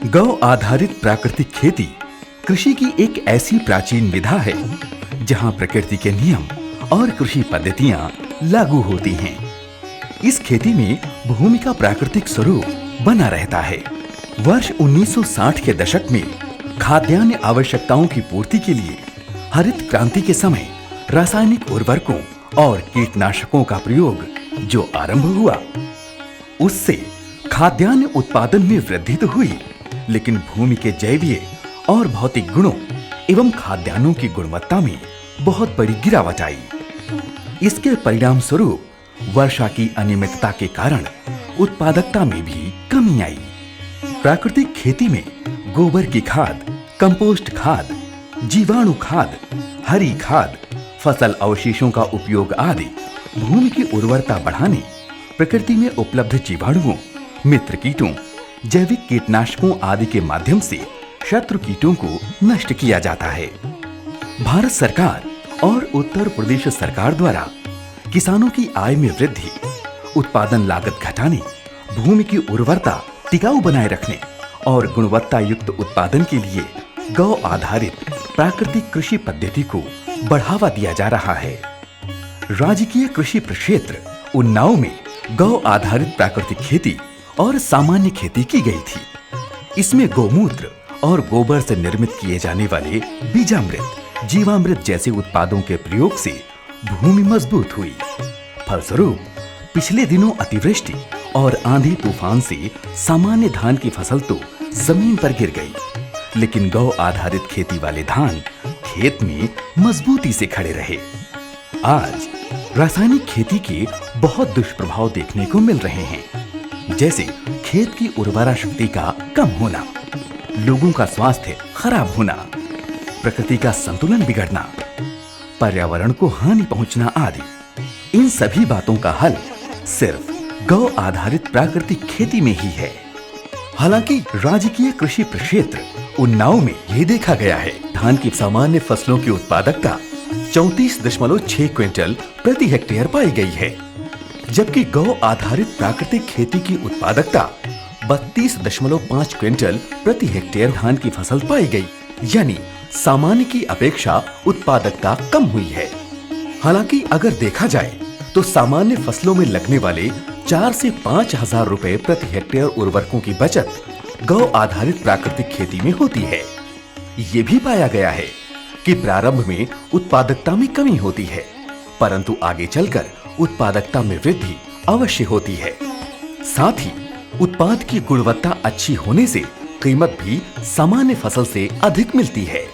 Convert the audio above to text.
गौ आधारित प्राकृतिक खेती कृषि की एक ऐसी प्राचीन विधा है जहां प्रकृति के नियम और कृषि पद्धतियां लागू होती हैं। इस खेती में भूमि का प्राकृतिक स्वरूप बना रहता है। वर्ष 1960 के दशक में खाद्यान्न आवश्यकताओं की पूर्ति के लिए हरित क्रांति के समय रासायनिक उर्वरकों और कीटनाशकों का प्रयोग जो आरंभ हुआ, उससे खाद्यान्न उत्पादन में वृद्धि तो हुई, लेकिन भूमि के जैवीय और भौतिक गुणों एवं खाद्यान्नों की गुणवत्ता में बहुत बड़ी गिरावट आई। इसके परिणाम स्वरूप वर्षा की अनियमितता के कारण उत्पादकता में भी कमी आई। प्राकृतिक खेती में गोबर की खाद, कंपोस्ट खाद, जीवाणु खाद, हरी खाद, फसल अवशेषों का उपयोग आदि भूमि की उर्वरता बढ़ाने, प्रकृति में उपलब्ध जीवाणुओं, मित्र कीटों, जैविक कीटनाशकों आदि के माध्यम से शत्रु कीटों को नष्ट किया जाता है। भारत सरकार और उत्तर प्रदेश सरकार द्वारा किसानों की आय में वृद्धि, उत्पादन लागत घटाने, भूमि की उर्वरता टिकाऊ बनाए रखने और गुणवत्ता युक्त उत्पादन के लिए गौ आधारित प्राकृतिक कृषि पद्धति को बढ़ावा दिया जा रहा है। राजकीय कृषि प्रक्षेत्र उन्नाव में गौ आधारित प्राकृतिक खेती और सामान्य खेती की गई थी। इसमें गौमूत्र और गोबर से निर्मित किए जाने वाले बीजामृत, जीवामृत जैसे उत्पादों के प्रयोग से भूमि मजबूत हुई। फलस्वरूप पिछले दिनों अतिवृष्टि और आंधी तूफान से सामान्य धान की फसल तो जमीन पर गिर गई, लेकिन गौ आधारित खेती वाले धान खेत में मजबूती से खड़े रहे। आज रासायनिक खेती के बहुत दुष्प्रभाव देखने को मिल रहे हैं, जैसे खेत की उर्वरा शक्ति का कम होना, लोगों का स्वास्थ्य खराब होना, प्रकृति का संतुलन बिगड़ना, पर्यावरण को हानि पहुंचना आदि। इन सभी बातों का हल सिर्फ गौ आधारित प्राकृतिक खेती में ही है। हालांकि राजकीय कृषि प्रक्षेत्र उन्नाव में यह देखा गया है, धान की सामान्य फसलों की उत्पादकता 34.6 क्विंटल प्रति हेक्टेयर पाई गई है, जबकि गौ आधारित प्राकृतिक खेती की उत्पादकता 32.5 क्विंटल प्रति हेक्टेयर धान की फसल पाई गई, यानी सामान्य की अपेक्षा उत्पादकता कम हुई है। हालांकि अगर देखा जाए तो सामान्य फसलों में लगने वाले 4 से 5 हजार रुपए प्रति हेक्टेयर उर्वरकों की बचत गौ आधारित प्राकृतिक खेती में होती है। ये भी पाया गया है कि प्रारंभ में उत्पादकता में कमी होती है, परंतु आगे चलकर उत्पादकता में वृद्धि अवश्य होती है। साथ ही उत्पाद की गुणवत्ता अच्छी होने से कीमत भी सामान्य फसल से अधिक मिलती है।